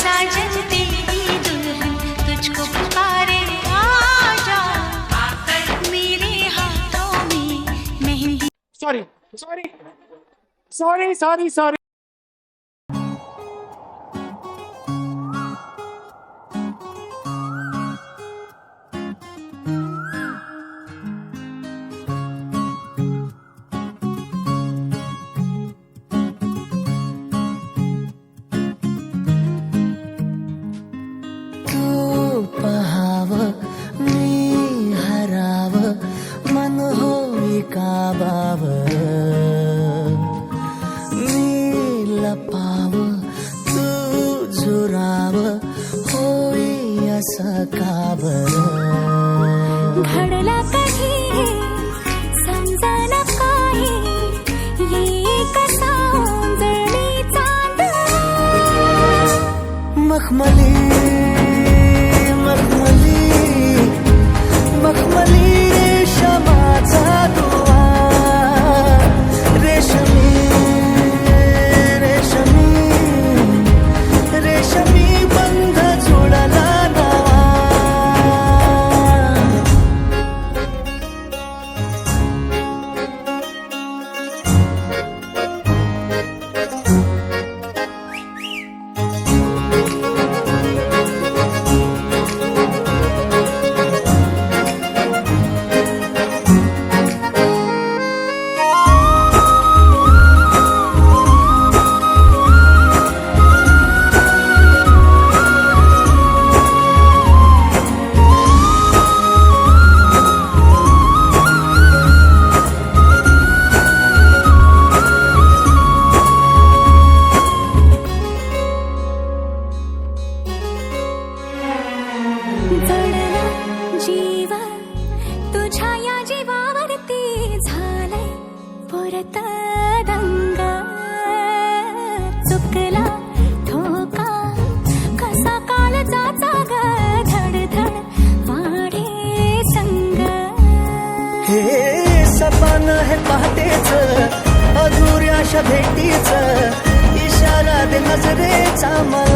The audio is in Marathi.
साजन तेरी दुल्हन तुझको पुकारे आजा मेरे हाथों में मेहंदी। Sorry sorry sorry sorry sorry पहाव मी हराव मन होई काबाव मी लपाव तू झुराव होई असं काबर घडला कधी समजना काही ये कसा ओंजळी चांद मखमली रेशमाचा दुवा रेशमी रेशमी रेशमी बंध जुळला नवा जडला जीव तुझ्या या जीवावरती झालंय परत दंग चुकला ठोका कसा काळजाचा ग धडधड वाढे संग हे सपन है पहाटेच अधुऱ्याशा भेटीच इशारा दे नजरेचा मला